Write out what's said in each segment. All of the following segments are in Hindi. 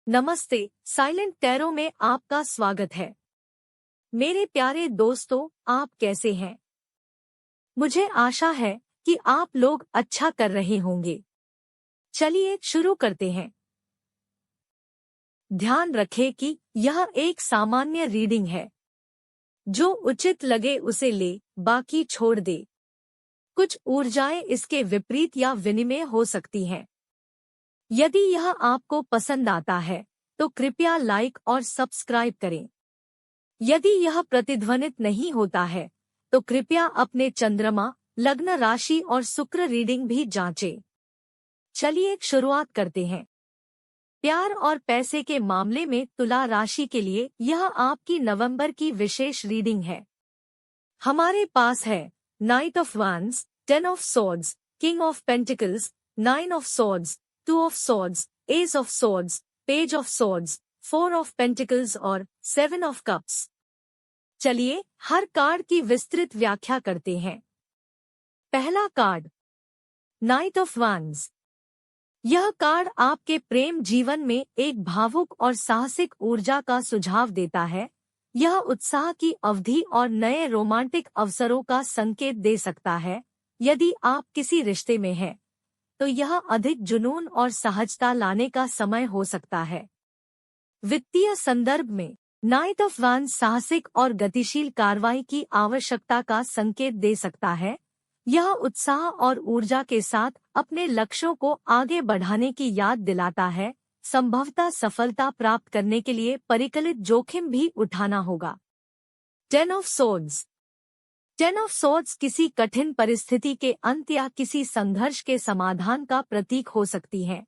नमस्ते, साइलेंट टैरो में आपका स्वागत है। मेरे प्यारे दोस्तों, आप कैसे हैं? मुझे आशा है कि आप लोग अच्छा कर रहे होंगे। चलिए शुरू करते हैं। ध्यान रखें कि यह एक सामान्य रीडिंग है। जो उचित लगे उसे ले, बाकी छोड़ दे। कुछ ऊर्जाएं इसके विपरीत या विनिमय हो सकती हैं। यदि यह आपको पसंद आता है तो कृपया लाइक और सब्सक्राइब करें। यदि यह प्रतिध्वनित नहीं होता है तो कृपया अपने चंद्रमा, लग्न राशि और शुक्र रीडिंग भी जांचें। चलिए शुरुआत करते हैं। प्यार और पैसे के मामले में तुला राशि के लिए यह आपकी नवंबर की विशेष रीडिंग है। हमारे पास है night of wands, 10 of swords, king of pentacles, 9 of swords, 2 of swords, S of swords, page of swords, 4 of pentacles और 7 ऑफ कप्स। चलिए हर कार्ड की विस्तृत व्याख्या करते हैं। पहला कार्ड, नाइट ऑफ वांड्स। यह कार्ड आपके प्रेम जीवन में एक भावुक और साहसिक ऊर्जा का सुझाव देता है। यह उत्साह की अवधि और नए रोमांटिक अवसरों का संकेत दे सकता है। यदि आप किसी रिश्ते में हैं, तो यह अधिक जुनून और सहजता लाने का समय हो सकता है। वित्तीय संदर्भ में नाइट ऑफ वांड्स साहसिक और गतिशील कार्रवाई की आवश्यकता का संकेत दे सकता है। यह उत्साह और ऊर्जा के साथ अपने लक्ष्यों को आगे बढ़ाने की याद दिलाता है। संभवतः सफलता प्राप्त करने के लिए परिकलित जोखिम भी उठाना होगा। 10 ऑफ सॉर्ड्स। 10 ऑफ सॉर्ड्स किसी कठिन परिस्थिति के अंत या किसी संघर्ष के समाधान का प्रतीक हो सकती है।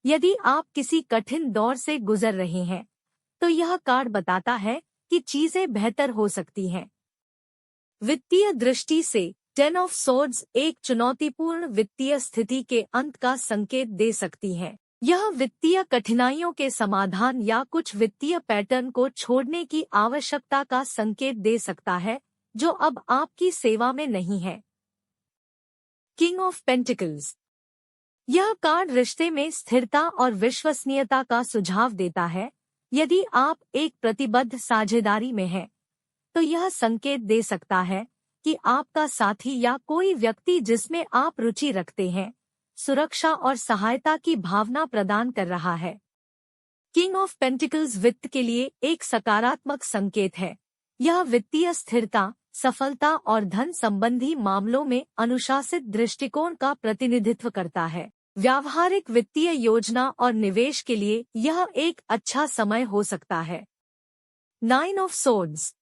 यदि आप किसी कठिन दौर से गुजर रहे हैं, तो यह कार्ड बताता है कि चीजें बेहतर हो सकती हैं। वित्तीय दृष्टि से 10 ऑफ सॉर्ड्स एक चुनौतीपूर्ण वित्तीय स्थिति के अंत का संकेत दे सकती है। यह वित्तीय कठिनाइयों के समाधान या कुछ वित्तीय पैटर्न को छोड़ने की आवश्यकता का संकेत दे सकता है, जो अब आपकी सेवा में नहीं है। King of pentacles. यह कार्ड रिश्ते में स्थिरता और विश्वसनीयता का सुझाव देता है। यदि आप एक प्रतिबद्ध साझेदारी में हैं, तो यह संकेत दे सकता है कि आपका साथी या कोई व्यक्ति जिसमें आप रुचि रखते हैं, सुरक्षा और सहायता की भावना प्रदान कर रहा है। किंग ऑफ पेंटिकल्स वित्त के लिए एक सकारात्मक संकेत है। यह वित्तीय स्थिरता, सफलता और धन संबंधी मामलों में अनुशासित दृष्टिकोण का प्रतिनिधित्व करता है। व्यावहारिक वित्तीय योजना और निवेश के लिए यह एक अच्छा समय हो सकता है। 9 ऑफ सॉर्ड्स।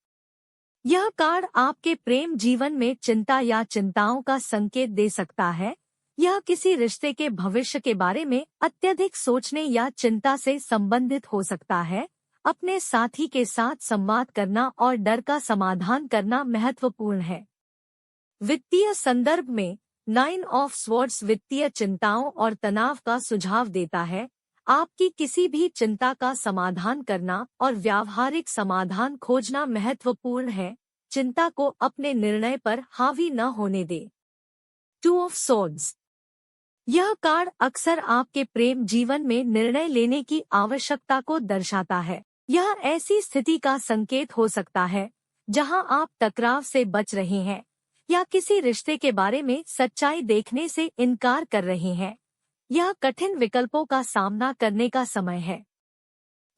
यह कार्ड आपके प्रेम जीवन में चिंता या चिंताओं का संकेत दे सकता है। यह किसी रिश्ते के भविष्य के बारे में अत्यधिक सोचने या चिंता से संबंधित हो सकता है। अपने साथी के साथ संवाद करना और डर का समाधान करना महत्वपूर्ण है। वित्तीय संदर्भ में 9 ऑफ स्वॉर्ड्स वित्तीय चिंताओं और तनाव का सुझाव देता है। आपकी किसी भी चिंता का समाधान करना और व्यावहारिक समाधान खोजना महत्वपूर्ण है। चिंता को अपने निर्णय पर हावी न होने दे। 2 ऑफ सॉर्ड्स। यह कार्ड अक्सर आपके प्रेम जीवन में निर्णय लेने की आवश्यकता को दर्शाता है। यह ऐसी स्थिति का संकेत हो सकता है जहां आप टकराव से बच रहे हैं या किसी रिश्ते के बारे में सच्चाई देखने से इनकार कर रहे हैं। यह कठिन विकल्पों का सामना करने का समय है।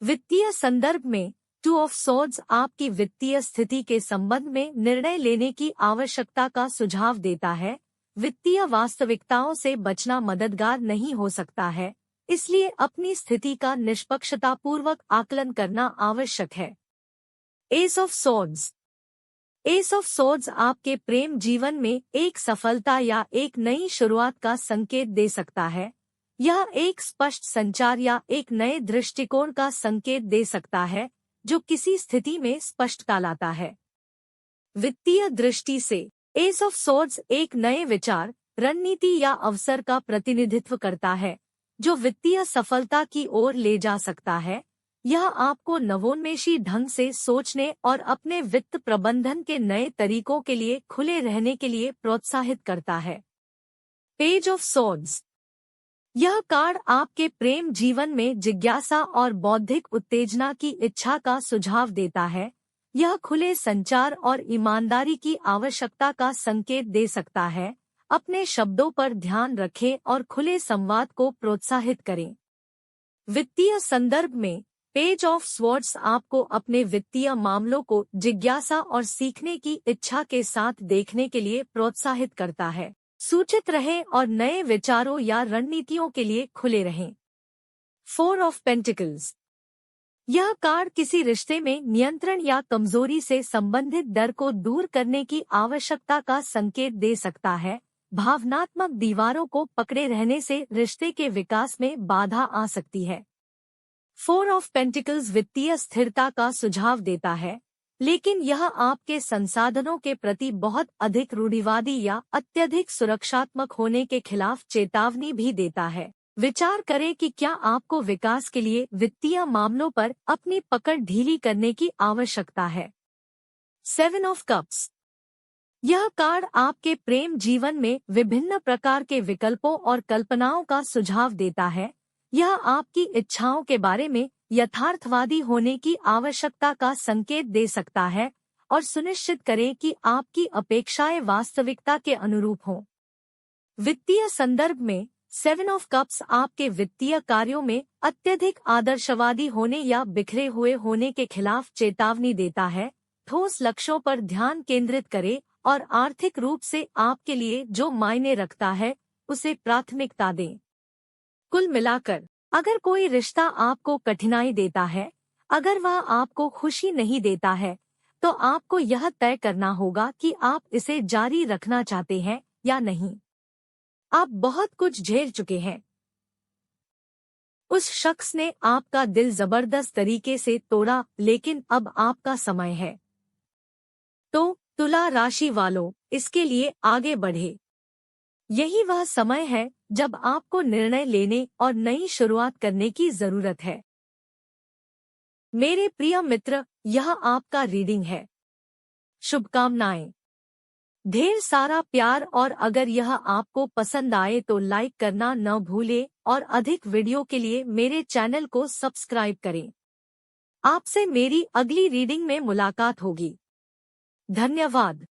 वित्तीय संदर्भ में 2 ऑफ सॉर्ड्स आपकी वित्तीय स्थिति के संबंध में निर्णय लेने की आवश्यकता का सुझाव देता है। वित्तीय वास्तविकताओं से बचना मददगार नहीं हो सकता है, इसलिए अपनी स्थिति का निष्पक्षतापूर्वक आकलन करना आवश्यक है। S of swords. S of swords आपके प्रेम जीवन में एक सफलता या एक नई शुरुआत का संकेत दे सकता है। यह एक स्पष्ट संचार या एक नए दृष्टिकोण का संकेत दे सकता है, जो किसी स्थिति में स्पष्टता लाता है। वित्तीय दृष्टि से एस ऑफ सॉर्ड्स एक नए विचार, रणनीति या अवसर का प्रतिनिधित्व करता है, जो वित्तीय सफलता की ओर ले जा सकता है। यह आपको नवोन्मेषी ढंग से सोचने और अपने वित्त प्रबंधन के नए तरीकों के लिए खुले रहने के लिए प्रोत्साहित करता है। Page of swords. यह कार्ड आपके प्रेम जीवन में जिज्ञासा और बौद्धिक उत्तेजना की इच्छा का सुझाव देता है। यह खुले संचार और ईमानदारी की आवश्यकता का संकेत दे सकता है। अपने शब्दों पर ध्यान रखें और खुले संवाद को प्रोत्साहित करें। वित्तीय संदर्भ में पेज ऑफ स्वॉर्ड्स आपको अपने वित्तीय मामलों को जिज्ञासा और सीखने की इच्छा के साथ देखने के लिए प्रोत्साहित करता है। सूचित रहें और नए विचारों या रणनीतियों के लिए खुले रहें। 4 ऑफ पेंटिकल्स। यह कार्ड किसी रिश्ते में नियंत्रण या कमजोरी से संबंधित डर को दूर करने की आवश्यकता का संकेत दे सकता है। भावनात्मक दीवारों को पकड़े रहने से रिश्ते के विकास में बाधा आ सकती है। 4 ऑफ पेंटिकल्स वित्तीय स्थिरता का सुझाव देता है, लेकिन यह आपके संसाधनों के प्रति बहुत अधिक रूढ़िवादी या अत्यधिक सुरक्षात्मक होने के खिलाफ चेतावनी भी देता है। विचार करें कि क्या आपको विकास के लिए वित्तीय मामलों पर अपनी पकड़ ढीली करने की आवश्यकता है। 7 ऑफ कप्स। यह कार्ड आपके प्रेम जीवन में विभिन्न प्रकार के विकल्पों और कल्पनाओं का सुझाव देता है। यह आपकी इच्छाओं के बारे में यथार्थवादी होने की आवश्यकता का संकेत दे सकता है और सुनिश्चित करें कि आपकी अपेक्षाएं वास्तविकता के अनुरूप हों। वित्तीय संदर्भ में 7 ऑफ कप्स आपके वित्तीय कार्यों में अत्यधिक आदर्शवादी होने या बिखरे हुए होने के खिलाफ चेतावनी देता है। ठोस लक्ष्यों पर ध्यान केंद्रित करें और आर्थिक रूप से आपके लिए जो मायने रखता है उसे प्राथमिकता दें। कुल मिलाकर, अगर कोई रिश्ता आपको कठिनाई देता है, अगर वह आपको खुशी नहीं देता है, तो आपको यह तय करना होगा कि आप इसे जारी रखना चाहते हैं या नहीं। आप बहुत कुछ झेल चुके हैं। उस शख्स ने आपका दिल जबरदस्त तरीके से तोड़ा, लेकिन अब आपका समय है। तो तुला राशि वालों, इसके लिए आगे बढ़े। यही वह समय है जब आपको निर्णय लेने और नई शुरुआत करने की जरूरत है। मेरे प्रिय मित्र, यह आपका रीडिंग है। शुभकामनाएं। ढेर सारा प्यार, और अगर यह आपको पसंद आए तो लाइक करना न भूलें और अधिक वीडियो के लिए मेरे चैनल को सब्सक्राइब करें। आपसे मेरी अगली रीडिंग में मुलाकात होगी। धन्यवाद।